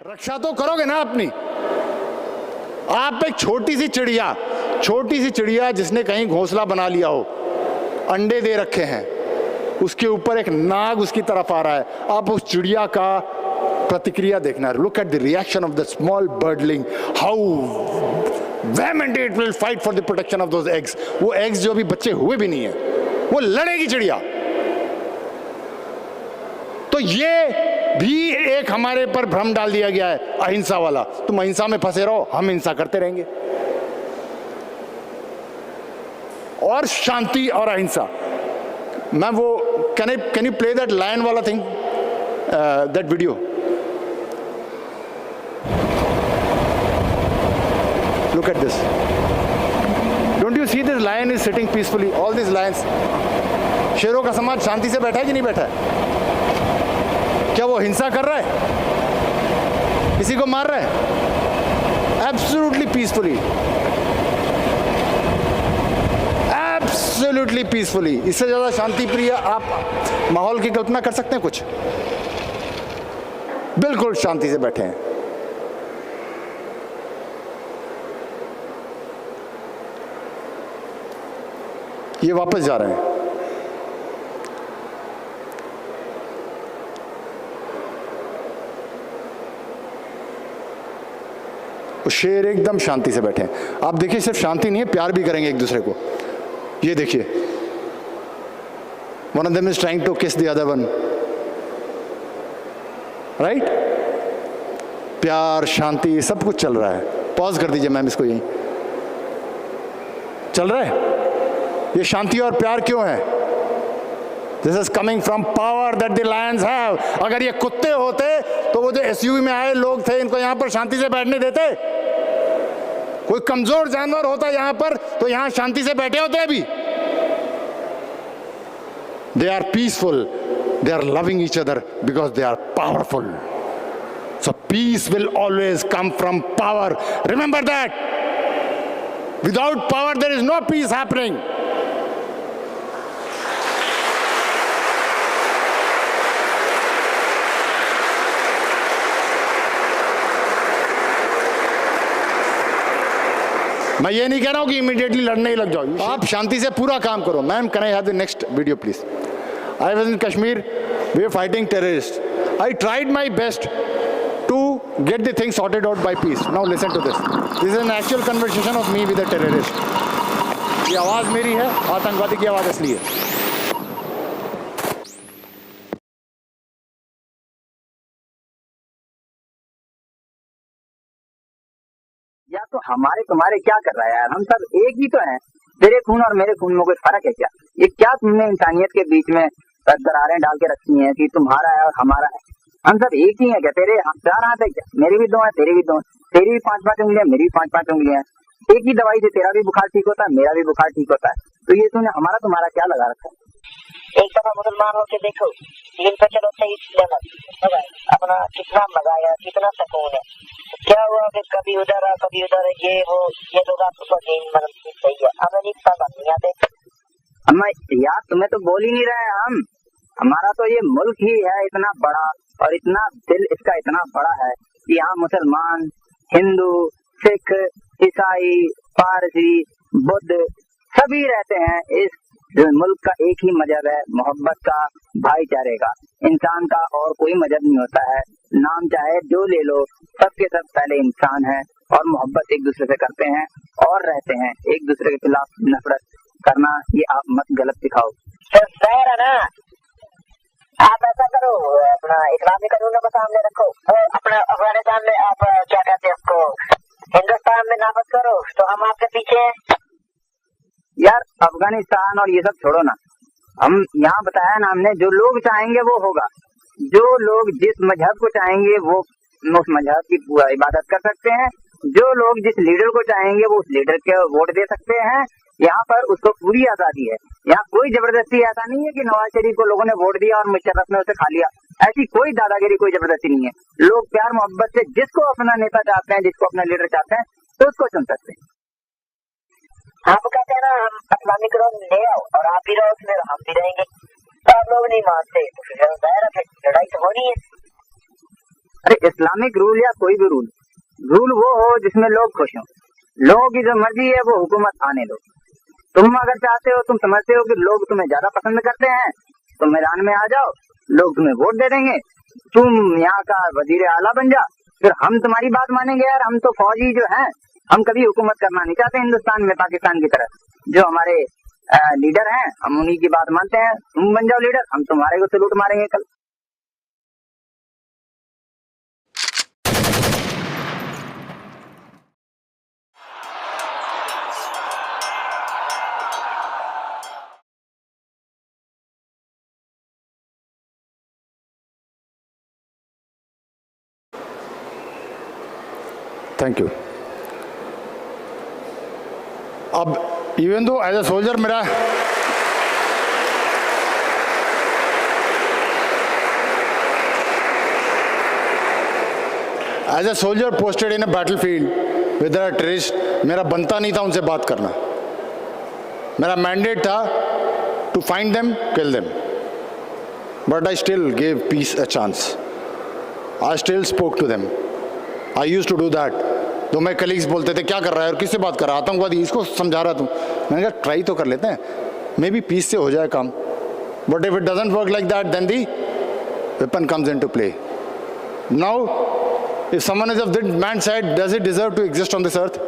रक्षा तो करोगे ना अपनी। आप एक छोटी सी चिड़िया जिसने कहीं घोंसला बना लिया हो, अंडे दे रखे हैं, उसके ऊपर एक नाग उसकी तरफ आ रहा है, आप उस चिड़िया का प्रतिक्रिया देखना। Look at the reaction of the small birdling, how vehemently it will fight for the protection of those eggs। वो eggs जो अभी बच्चे हुए भी नहीं है, वो लड़ेगी चिड़िया। तो ये भी एक हमारे पर भ्रम डाल दिया गया है अहिंसा वाला। तुम अहिंसा में फंसे रहो, हम हिंसा करते रहेंगे। और शांति और अहिंसा, मैं वो can you play that lion वाला thing, that video. Look at this. Don't you see this lion is sitting peacefully? All these lions. शेरों का समाज शांति से बैठा है कि नहीं बैठा है? क्या वो हिंसा कर रहा है? किसी को मार रहा है? Absolutely peacefully. Absolutely peacefully. इससे ज्यादा शांति प्रिय आप माहौल की कल्पना कर सकते हैं कुछ? बिल्कुल शांति से बैठे हैं। ये वापस जा रहे हैं। शेर एकदम शांति से बैठे हैं। आप देखिए, सिर्फ शांति नहीं है, प्यार भी करेंगे एक दूसरे को। ये देखिए, one of them is trying to kiss the other one, right? प्यार, शांति, सब कुछ चल रहा है। पॉज कर दीजिए मैम, इसको यहीं चल रहा है। ये शांति और प्यार क्यों है? This is coming from power that the Lions have. अगर ये कुत्ते होते तो वो जो एसयूवी में आए लोग थे, इनको यहां पर शांति से बैठने देते? कोई कमजोर जानवर होता यहां पर तो यहां शांति से बैठे होते अभी। They are peaceful, they are loving each other because they are powerful. So peace will always come from power, remember that. Without power there is no peace happening. मैं ये नहीं कह रहा हूं कि इमीडिएटली लड़ने ही लग जाओ, आप शांति से पूरा काम करो। Ma'am, can I have the next video please? I was in Kashmir, we were fighting terrorist. I tried my best to get the thing sorted out by peace. Now listen to this, this is an actual conversation of me with a terrorist. ये आवाज मेरी है, आतंकवादी की आवाज इसलिए। या तो हमारे तुम्हारे क्या कर रहा है यार? हम सब एक ही तो हैं। तेरे खून और मेरे खून में कोई फर्क है क्या? ये क्या तुमने इंसानियत के बीच में दरारें डाल के रखी हैं कि तुम्हारा है और हमारा है? हम सब एक ही हैं क्या? तेरे चार हाथ है क्या? मेरे भी दो हैं, तेरे भी दो हैं। तेरी भी 5-5 उंगलियां, मेरी भी 5-5 उंगलियां। एक ही दवाई से तेरा भी बुखार ठीक होता है, मेरा भी बुखार ठीक होता है। तो ये तूने हमारा तुम्हारा क्या लगा रखा है? एक दफा मुसलमान होके देखो, दिन पे चलो सही अपना कितना मजा आया, कितना सुकून है। क्या हुआ कि कभी उधर है, कभी उधर है, ये वो, ये लोग आपको सही है। हमें नहीं पता, नहीं आते। हम यार तुम्हें तो बोल ही नहीं रहे हम। हमारा तो ये मुल्क ही है इतना बड़ा, और इतना दिल इसका इतना बड़ा है कि यहाँ मुसलमान, हिंदू, सिख, ईसाई, पारसी, बुद्ध सभी रहते हैं। इस मुल्क का एक ही मजहब है, मोहब्बत का, भाईचारे का। इंसान का और कोई मजहब नहीं होता है। नाम चाहे जो ले लो, सबके सब पहले इंसान है और मोहब्बत एक दूसरे से करते हैं और रहते हैं। एक दूसरे के खिलाफ नफरत करना ये आप मत गलत सिखाओ। तो खैर है ना, आप ऐसा करो, अपना इस्लामी कानून को सामने रखो, अपना अफगानिस्तान में आप क्या कहते हैं उसको, हिंदुस्तान में नाफज करो, तो हम आपके पीछे हैं। यार अफगानिस्तान और ये सब छोड़ो ना, हम यहाँ बताया ना हमने, जो लोग चाहेंगे वो होगा। जो लोग जिस मजहब को चाहेंगे वो उस मजहब की पूरा इबादत कर सकते हैं। जो लोग जिस लीडर को चाहेंगे वो उस लीडर के वोट दे सकते हैं। यहाँ पर उसको पूरी आजादी है। यहाँ कोई जबरदस्ती ऐसा नहीं है कि नवाज शरीफ को लोगों ने वोट दिया और मुशर्रफ ने उसे खा लिया। ऐसी कोई दादागिरी, कोई जबरदस्ती नहीं है। लोग प्यार मोहब्बत से जिसको अपना नेता चाहते हैं, जिसको अपना लीडर चाहते हैं, तो उसको चुन सकते हैं। आप कहते हैं ना, हम इस्लामी कानून ले आओ और आप भी रहो, उसमें हम भी रहेंगे। तो आप लोग नहीं मानते तो फिर लड़ाई तो होनी है। अरे इस्लामिक रूल या कोई भी रूल वो हो जिसमें लोग खुश हों। लोगों की जो मर्जी है वो हुकूमत आने दो। तुम अगर चाहते हो, तुम समझते हो कि लोग तुम्हें ज्यादा पसंद करते हैं, तो मैदान में आ जाओ, लोग तुम्हें वोट दे देंगे, तुम यहाँ का वजीर आला बन जा, फिर हम तुम्हारी बात मानेंगे। यार हम तो फौजी जो हैं, हम कभी हुकूमत करना नहीं चाहते हिंदुस्तान में पाकिस्तान की तरह। जो हमारे लीडर हैं हम उन्हीं की बात मानते हैं। तुम बन जाओ लीडर, हम तुम्हारे को सलूट मारेंगे कल। Thank you. अब even though as a soldier मेरा as a soldier posted in a battlefield with terrorist, मेरा बनता नहीं था उनसे बात करना। मेरा मैंडेट था to find them, kill them, but I still give peace a chance. I still spoke to them. I use to do that. तो मेरे कलीग्स बोलते थे क्या कर रहा है और किससे बात कर रहा है, आतंकवादी, इसको समझा रहा तू। मैंने कहा ट्राई तो कर लेते हैं, मे बी पीस से हो जाए काम। But if it doesn't work like that then the weapon comes into play. Now if someone is of that man side, does it deserve to exist on this earth?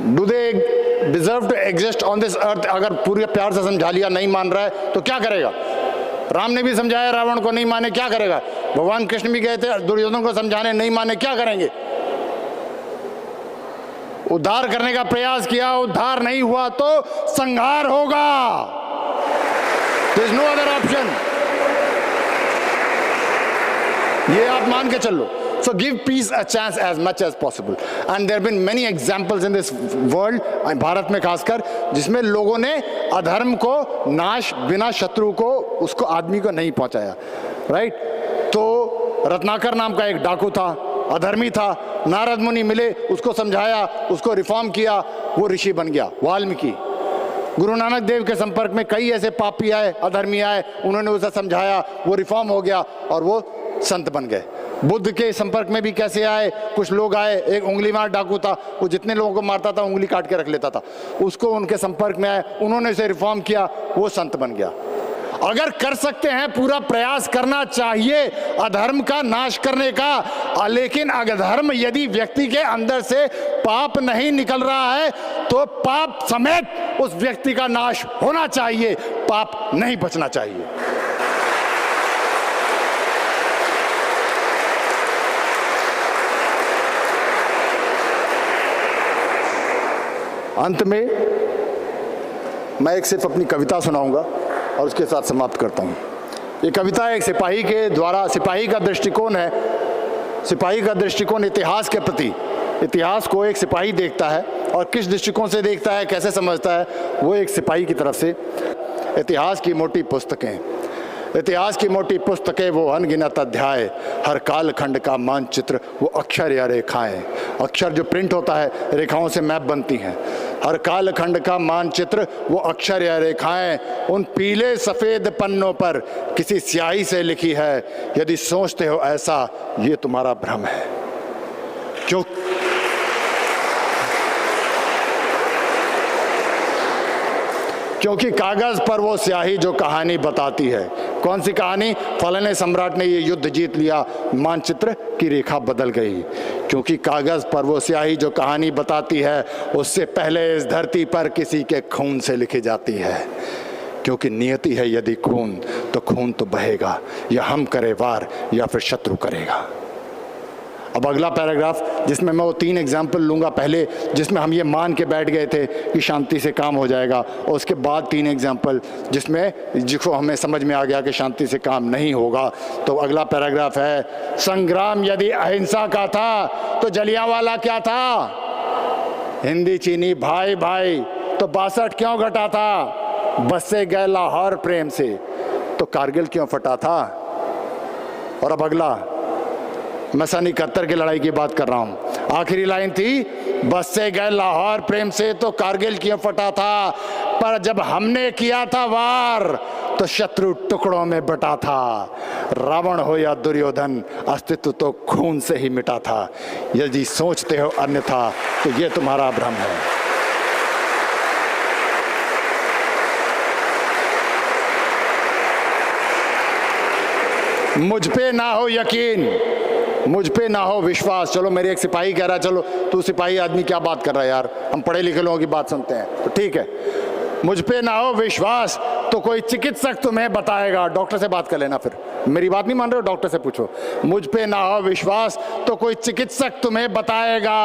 Do they deserve to exist on this earth? अगर पूरे प्यार से समझा लिया, नहीं मान रहा है तो क्या करेगा? राम ने भी समझाया रावण को, नहीं माने क्या करेगा? भगवान कृष्ण भी गए थे दुर्योधन को समझाने, नहीं माने क्या करेंगे? उद्धार करने का प्रयास किया, उद्धार नहीं हुआ तो संहार होगा। There is no other option. ये आप मान के चलो। So give peace a chance as much as possible. And there have been many examples in this world, Bharat में खासकर, जिसमें लोगों ने अधर्म को नाश बिना शत्रु को, उसको आदमी को नहीं पहुंचाया। राइट? तो रत्नाकर नाम का एक डाकू था, अधर्मी था, नारद मुनि मिले, उसको समझाया, उसको रिफॉर्म किया, वो ऋषि बन गया, वाल्मीकि। गुरु नानक देव के संपर्क में कई ऐसे पापी आए, अधर्मी आए, उन्होंने उसे समझाया, वो रिफॉर्म हो गया और वो संत बन गए। बुद्ध के संपर्क में भी कैसे आए, कुछ लोग आए, एक उंगली मार डाकू था, वो जितने लोगों को मारता था उंगली काट के रख लेता था, उसको उनके संपर्क में आए, उन्होंने उसे रिफॉर्म किया, वो संत बन गया। अगर कर सकते हैं, पूरा प्रयास करना चाहिए अधर्म का नाश करने का, लेकिन अधर्म यदि व्यक्ति के अंदर से पाप नहीं निकल रहा है तो पाप समेत उस व्यक्ति का नाश होना चाहिए, पाप नहीं बचना चाहिए। अंत में मैं एक सिर्फ अपनी कविता सुनाऊंगा और उसके साथ समाप्त करता हूं। ये कविता एक सिपाही के द्वारा, सिपाही का दृष्टिकोण है, सिपाही का दृष्टिकोण इतिहास के प्रति, इतिहास को एक सिपाही देखता है और किस दृष्टिकोण से देखता है, कैसे समझता है, वो एक सिपाही की तरफ से। इतिहास की मोटी पुस्तकें, इतिहास की मोटी पुस्तकें, वो अनगिनत अध्याय, हर काल खंड का मानचित्र, वो अक्षर या रेखाएं। अक्षर जो प्रिंट होता है, रेखाओं से मैप बनती हैं। हर काल खंड का मानचित्र, वो अक्षर या रेखाएं उन पीले सफ़ेद पन्नों पर किसी स्याही से लिखी है। यदि सोचते हो ऐसा, ये तुम्हारा भ्रम है। क्यों? क्योंकि कागज पर वो स्याही जो कहानी बताती है। कौन सी कहानी? फलाने सम्राट ने ये युद्ध जीत लिया, मानचित्र की रेखा बदल गई। क्योंकि कागज पर वो स्याही जो कहानी बताती है, उससे पहले इस धरती पर किसी के खून से लिखी जाती है। क्योंकि नियति है यदि खून, तो खून तो बहेगा, या हम करे वार या फिर शत्रु करेगा। अब अगला पैराग्राफ जिसमें मैं वो 3 एग्जाम्पल लूँगा, पहले जिसमें हम ये मान के बैठ गए थे कि शांति से काम हो जाएगा, और उसके बाद 3 एग्जाम्पल जिसको हमें समझ में आ गया कि शांति से काम नहीं होगा। तो अगला पैराग्राफ है, संग्राम यदि अहिंसा का था तो जलियांवाला क्या था? हिंदी चीनी भाई भाई तो 62 क्यों घटा था? बसे गए लाहौर प्रेम से तो कारगिल क्यों फटा था? और अब अगला, मैं सन 71 की लड़ाई की बात कर रहा हूं। आखिरी लाइन थी, बस से गए लाहौर प्रेम से तो कारगिल क्यों फटा था? पर जब हमने किया था वार तो शत्रु टुकड़ों में बटा था। रावण हो या दुर्योधन, अस्तित्व तो खून से ही मिटा था। यदि सोचते हो अन्यथा तो ये तुम्हारा भ्रम है। मुझ पे ना हो यकीन, मुझ पे ना हो विश्वास। चलो मेरे एक सिपाही कह रहा है, चलो तू सिपाही आदमी क्या बात कर रहा है यार, हम पढ़े लिखे लोगों की बात सुनते हैं, तो ठीक है। मुझ पे ना हो विश्वास तो कोई चिकित्सक तुम्हें बताएगा। डॉक्टर से बात कर लेना, फिर मेरी बात नहीं मान रहे हो, डॉक्टर से पूछो। मुझ पे ना हो विश्वास तो कोई चिकित्सक तुम्हें बताएगा।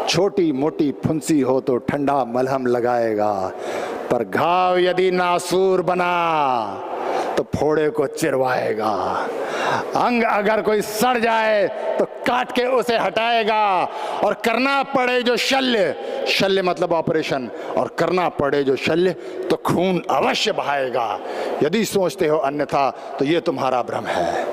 छोटी मोटी फुंसी हो तो ठंडा मलहम लगाएगा, पर घाव यदि नासूर बना तो फोड़े को चिरवाएगा। अंग अगर कोई सड़ जाए तो काट के उसे हटाएगा, और करना पड़े जो शल्य, शल्य मतलब ऑपरेशन, और करना पड़े जो शल्य तो खून अवश्य बहाएगा। यदि सोचते हो अन्यथा तो ये तुम्हारा भ्रम है।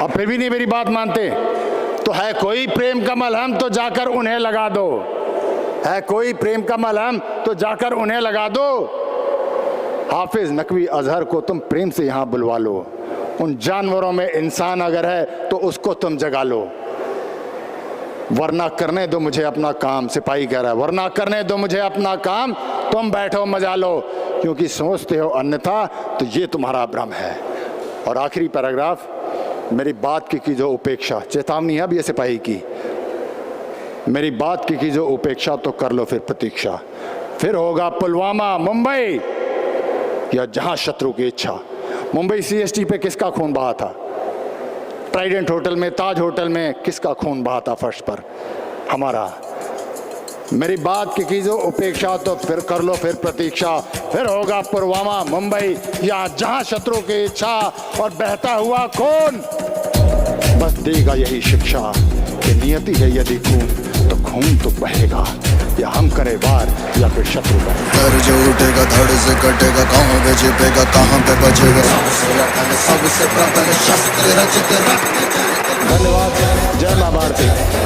अब फिर भी नहीं मेरी बात मानते तो है कोई प्रेम का मलहम तो जाकर उन्हें लगा दो। है कोई प्रेम का मलहम तो जाकर उन्हें लगा दो। हाफिज नकवी अजहर को तुम प्रेम से यहां बुलवा लो। उन जानवरों में इंसान अगर है तो उसको तुम जगा लो, वरना करने दो मुझे अपना काम। सिपाही कह रहा है, वरना करने दो मुझे अपना काम, तुम बैठो मजा लो, क्योंकि सोचते हो अन्यथा तो ये तुम्हारा भ्रम है। और आखिरी पैराग्राफ, मेरी बात की जो उपेक्षा, चेतावनी है अब ये सिपाही की, मेरी बात की जो उपेक्षा तो कर लो फिर प्रतीक्षा। फिर होगा पुलवामा, मुंबई या जहां शत्रु की इच्छा। मुंबई सीएसटी पे किसका खून बहा था? ट्राइडेंट होटल में, ताज होटल में किसका खून बहा था फर्श पर? हमारा। मेरी बात की जो उपेक्षा तो फिर कर लो फिर प्रतीक्षा। फिर होगा पुलवामा, मुंबई या जहां शत्रु की इच्छा, और बहता हुआ खून बस देगा यही शिक्षा कि नियति है यदि खून तो खून तो बहेगा, या हम करें वार या फिर शत्रु का। जो उठेगा धड़ से कटेगा, कहाँ पे छिपेगा कहाँ पे बचेगा। सबसे प्रबल शस्त्र रचित रक्त। धन्यवाद। जय मां भारती।